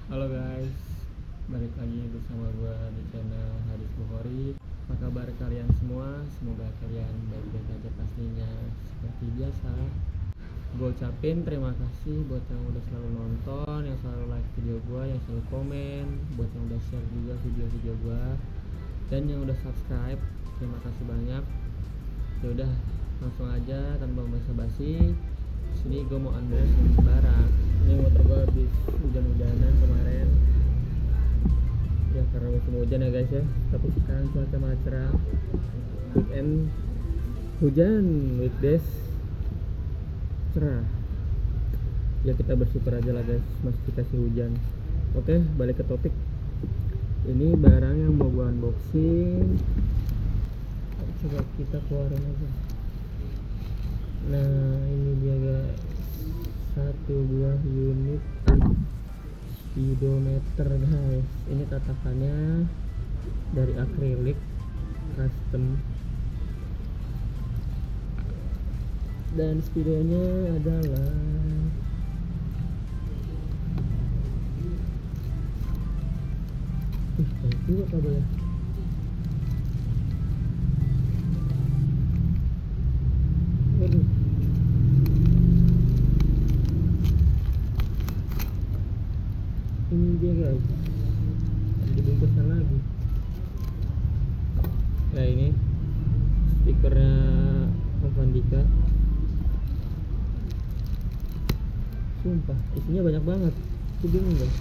Halo guys, balik lagi bersama gue di channel Hadis Bukhari. Apa kabar kalian semua? Semoga kalian baik-baik aja pastinya. Seperti biasa, gue ucapin terima kasih buat yang udah selalu nonton, yang selalu like video gue, yang selalu komen, buat yang udah share juga video-video gue, dan yang udah subscribe. Terima kasih banyak. Ya udah, langsung aja tanpa basa-basi. Sini gue mau unboxing barang. Ini motor gue habis hujan-hujanan kemarin ya, karena musim hujan ya guys ya. Tapi sekarang cuaca malah cerah. Weekend hujan, weekdays cerah. Ya kita bersyukur aja lah guys, masih dikasih hujan. Oke, balik ke topik. Ini barang yang mau gue unboxing. Coba kita keluarin aja. Nah ini dia guys, satu buah unit speedometer guys. Ini tatakannya dari akrilik custom, dan speedonya adalah banyak juga kabelnya. Waduh, ini dia guys, ada dibungkuskan lagi. Nah ini stikernya Avandika. Sumpah isinya banyak banget, aku bingung guys.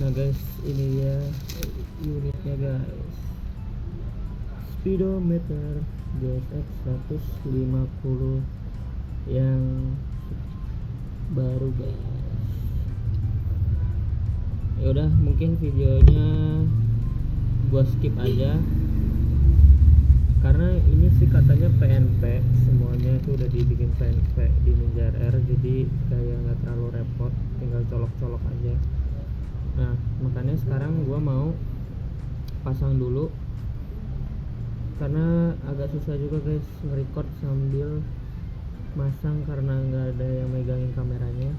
Nah guys, ini dia unitnya guys, speedometer GSX 150 yang baru guys. Ya udah, mungkin videonya gua skip aja karena ini sih katanya PNP, semuanya itu udah dibikin PNP di Ninja RR, jadi kayak nggak terlalu repot, tinggal colok-colok aja. Nah makanya sekarang gua mau pasang dulu karena agak susah juga guys nge-record sambil masang karena nggak ada yang megangin kameranya.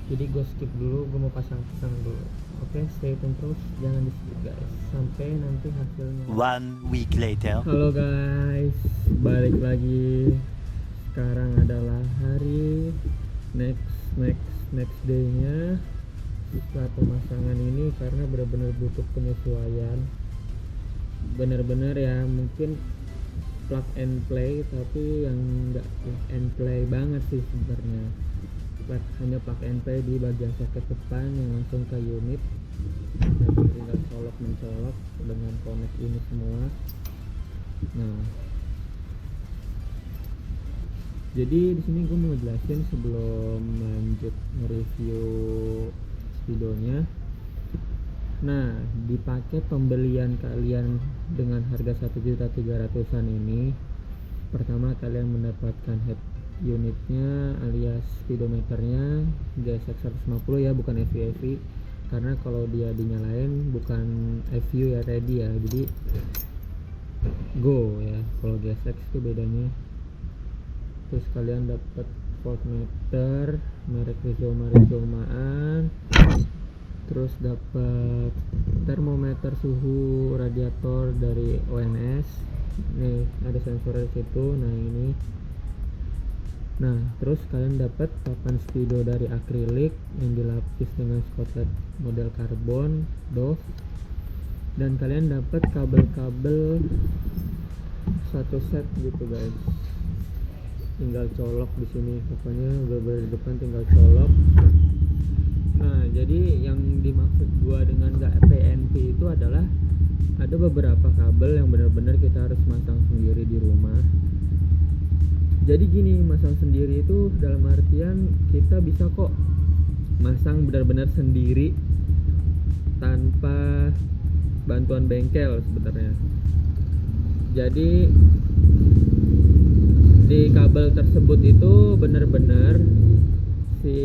Jadi gue skip dulu, gue mau pasang dulu. Oke, stay tune terus, jangan di skip guys sampai nanti hasilnya. 1 week later. Halo guys, balik lagi. Sekarang adalah hari next day-nya setelah pemasangan ini, karena benar-benar butuh penyesuaian. Bener-bener ya, mungkin plug and play, tapi yang enggak plug and play banget sih sebenarnya. Hanya plug and play di bagian soket depan yang langsung ke unit, dan tinggal colok mencolok dengan connect ini semua. Nah jadi di sini gue mau jelasin sebelum lanjut nge-review speedonya. Nah, di paket pembelian kalian dengan harga 1.300.000-an ini, pertama kalian mendapatkan head unitnya alias speedometernya GSX 150 ya, bukan FU, karena kalau dia dinyalain bukan FU ya, ready ya, jadi go ya. Kalau GSX itu bedanya. Terus kalian dapat voltmeter merek Rizoma-an, terus dapat termometer suhu radiator dari ONS. Nih ada sensor di situ. Nah ini. Nah terus kalian dapat papan speedo dari akrilik yang dilapis dengan spotlight model karbon Dove, dan kalian dapat kabel-kabel satu set gitu guys. Tinggal colok di sini, pokoknya beberapa di depan tinggal colok. Nah jadi yang dimaksud gua dengan gak PNP itu adalah ada beberapa kabel yang benar-benar kita harus masang sendiri di rumah. Jadi gini, masang sendiri itu dalam artian kita bisa kok masang benar-benar sendiri tanpa bantuan bengkel sebenarnya. Jadi di kabel tersebut itu benar-benar si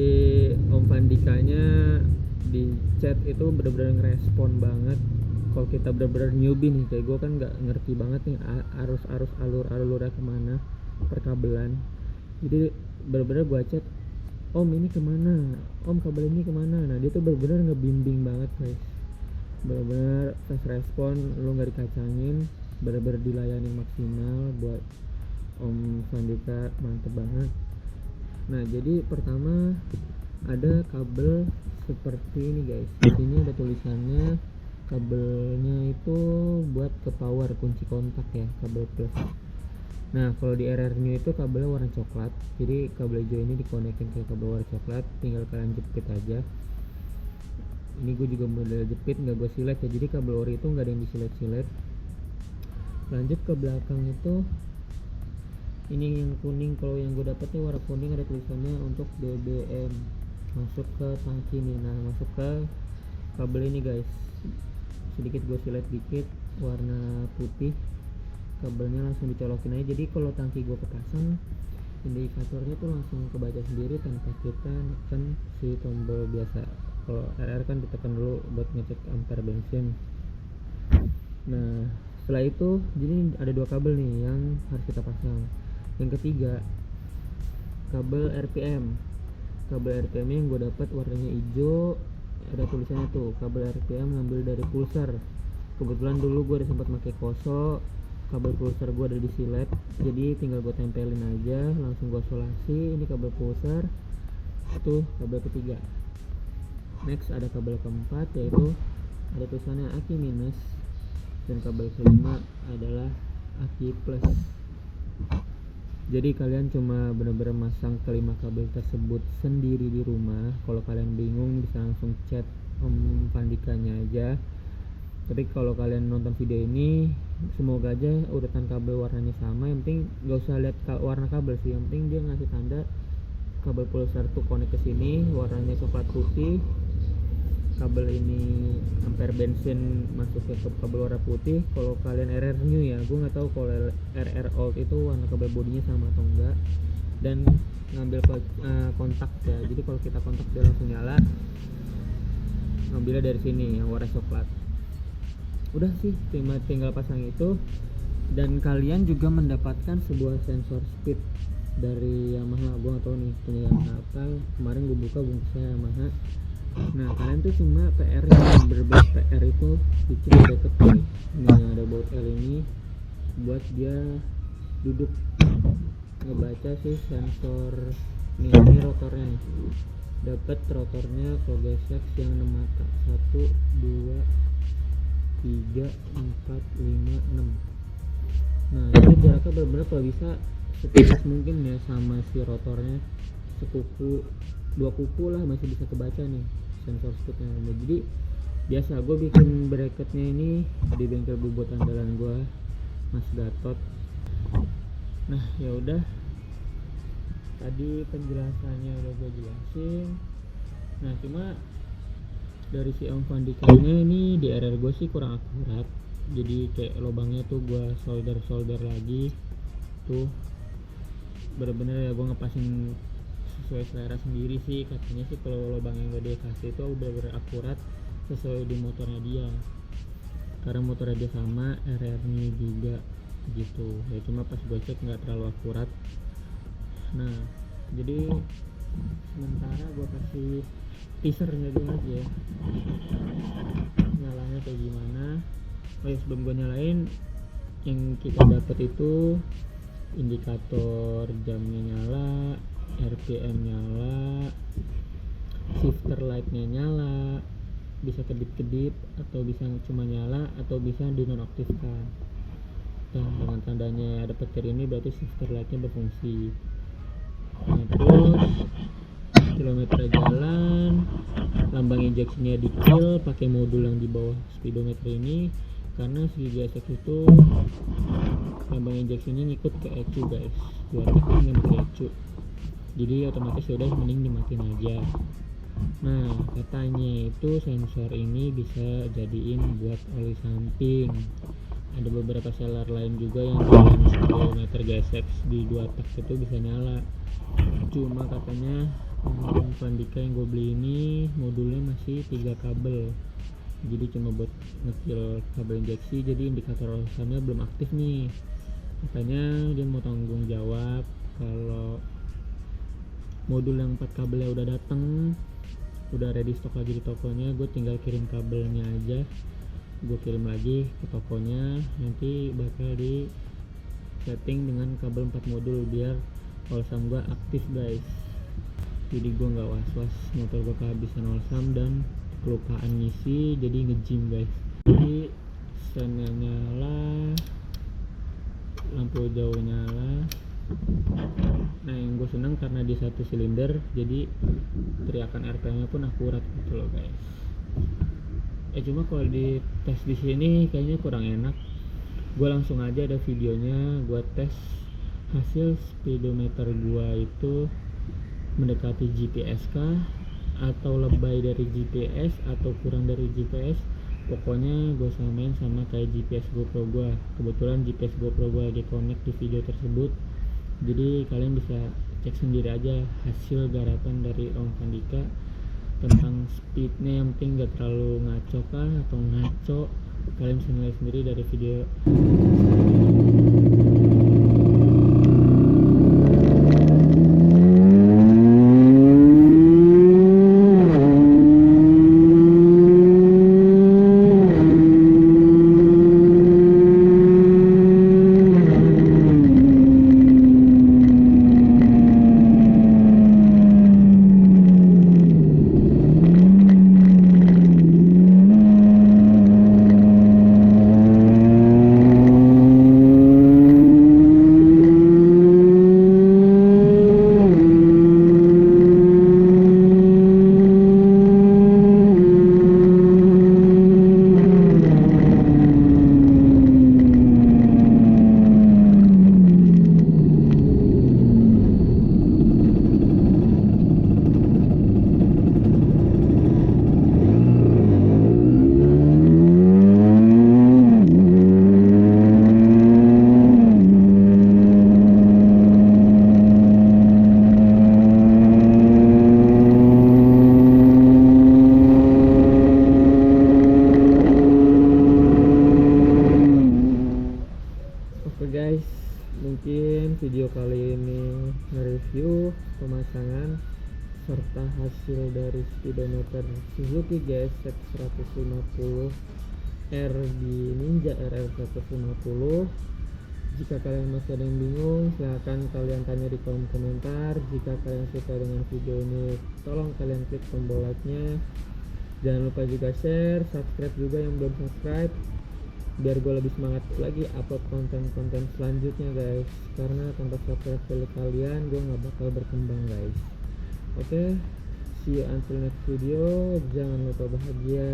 Om Vandikanya di chat itu benar-benar ngerespon banget. Kalau kita benar-benar newbie nih, kayak gue kan nggak ngerti banget nih alurnya kemana perkabelan, jadi benar-benar gue chat om ini kemana, om kabel ini kemana. Nah dia tuh bener-bener ngebimbing banget guys, bener-bener fast respon, lu nggak dikacangin, bener-bener dilayani maksimal. Buat Om Sandika mantep banget. Nah jadi pertama ada kabel seperti ini guys, di sini ada tulisannya kabelnya itu buat ke power kunci kontak ya, kabel plus. Nah kalau di RR New itu kabelnya warna coklat, jadi kabel hijau ini dikonekin ke kabel warna coklat, tinggal kalian jepit aja. Ini gue juga model jepit, nggak gue silet ya, jadi kabel ori itu nggak ada yang disilet-silet. Lanjut ke belakang itu, ini yang kuning, kalau yang gue dapetnya warna kuning ada tulisannya untuk BBM, masuk ke tangki nih. Nah masuk ke kabel ini guys, sedikit gue silet dikit, warna putih, kabelnya langsung dicolokin aja. Jadi kalau tangki gue kepasang, indikatornya tuh langsung kebaca sendiri tanpa kita neken si tombol biasa. Kalau RR kan ditekan dulu buat ngecek ampere bensin. Nah setelah itu, jadi ada dua kabel nih yang harus kita pasang. Yang ketiga, kabel RPM. Kabel RPM yang gue dapat warnanya hijau, ada tulisannya tuh kabel RPM ngambil dari pulsar. Kebetulan dulu gue udah sempat pakai koso, kabel pulsar gue ada di silet, jadi tinggal gue tempelin aja, langsung gue isolasi. Ini kabel pulsar, itu kabel ketiga. Next ada kabel keempat, yaitu ada tulisannya aki minus, dan kabel kelima adalah aki plus. Jadi kalian cuma bener-bener masang kelima kabel tersebut sendiri di rumah. Kalau kalian bingung bisa langsung chat Om Pandikanya aja. Tapi kalau kalian nonton video ini, semoga aja urutan kabel warnanya sama. Yang penting gak usah lihat warna kabel sih, yang penting dia ngasih tanda kabel pulsar tuh connect ke sini, warnanya coklat putih. Kabel ini ampere bensin masuk ke kabel warna putih. Kalau kalian RR New ya, gue nggak tahu kalau RR Old itu warna kabel bodinya sama atau enggak. Dan ngambil kontak ya, jadi kalau kita kontak dia langsung nyala. Ngambilnya dari sini yang warna coklat. Udah sih, tinggal pasang itu. Dan kalian juga mendapatkan sebuah sensor speed dari Yamaha. Gue nggak tahu nih punya Yamaha apa, kemarin gue buka bungkusnya Yamaha. Nah kalian tuh cuma PR yang berbeda, PR itu bikin deket nih. Nah ada baut L ini buat dia duduk ngebaca si sensor nih. Ini rotornya nih, dapat rotornya Kogesek yang 6 mata, 1, 2, 3, 4, 5, 6. Nah itu jaraknya benar-benar kalau bisa setipis mungkin ya sama si rotornya, sekuku, 2 kuku lah masih bisa kebaca nih sensor speednya. Jadi biasa gue bikin bracketnya ini di bengkel bubut andalan gue, Mas Gatot. Nah ya udah, tadi penjelasannya udah gue jelasin. Nah cuma dari si Om Pandikanya ini di RR gue sih kurang akurat, jadi kayak lubangnya tuh gue solder lagi tuh. Bener-bener ya gue ngepasin sesuai selera sendiri sih. Katanya sih kalau lubang yang gak dikasih itu bener-bener akurat sesuai di motornya dia, karena motornya dia sama, RR nya juga gitu ya. Cuma pas gue cek nggak terlalu akurat. Nah jadi sementara gue kasih teasernya dulu aja nyalanya kayak gimana. Oh ya sebelum gue nyalain, yang kita dapat itu indikator jamnya nyala, RPM nyala, shifter lightnya nyala, bisa kedip-kedip atau bisa cuma nyala atau bisa dinonaktifkan. Nah dengan tandanya ada petir ini berarti shifter lightnya berfungsi. Nah terus kilometer jalan, lambang injeksinya di kill pakai modul yang di bawah speedometer ini, karena si GSX itu lambang injeksinya ngikut ke ECU guys. Gua pakai pakai ECU, jadi otomatis udah mending dimatiin aja. Nah katanya itu sensor ini bisa jadiin buat oli samping. Ada beberapa seller lain juga yang bilang speedometer GSX di 2 tak itu bisa nyala. Cuma katanya Om Pandika yang gue beli ini modulnya masih 3 kabel, jadi cuma buat ngekill kabel injeksi, jadi indikator olasannya belum aktif nih. Makanya dia mau tanggung jawab kalau modul yang 4 kabelnya udah dateng, udah ready stok lagi di tokonya. Gue tinggal kirim kabelnya aja, gue kirim lagi ke tokonya, nanti bakal di setting dengan kabel 4 modul biar Holsam gue aktif guys. Jadi gue nggak was-was motor gue kehabisan Holsam dan kelupaan ngisi, jadi nge-gym guys. Jadi sennya nyala, lampu jauh nyala. Nah yang gue seneng karena di 1 silinder, jadi teriakan RPM nya pun akurat gitu loh guys. Cuma kalau di tes di sini kayaknya kurang enak. Gue langsung aja ada videonya, gue tes hasil speedometer gue itu mendekati GPS kah, atau lebay dari GPS, atau kurang dari GPS. Pokoknya gue samain sama kayak GPS GoPro gue. Kebetulan GPS GoPro gue lagi connect di video tersebut, jadi kalian bisa cek sendiri aja hasil garapan dari Om Pandika tentang speednya. Yang penting gak terlalu ngaco kah atau ngaco, kalian bisa nilai sendiri dari video. Guys, mungkin video kali ini nge-review pemasangan serta hasil dari speedometer Suzuki GSX 150 R di Ninja RR 150. Jika kalian masih ada yang bingung, silahkan kalian tanya di kolom komentar. Jika kalian suka dengan video ini, tolong kalian klik tombol like-nya. Jangan lupa juga share, subscribe juga yang belum subscribe, biar gue lebih semangat lagi upload konten-konten selanjutnya guys. Karena tanpa subscribe dari kalian, gue gak bakal berkembang guys. Oke, see you until next video. Jangan lupa bahagia,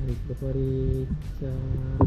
hari ciao.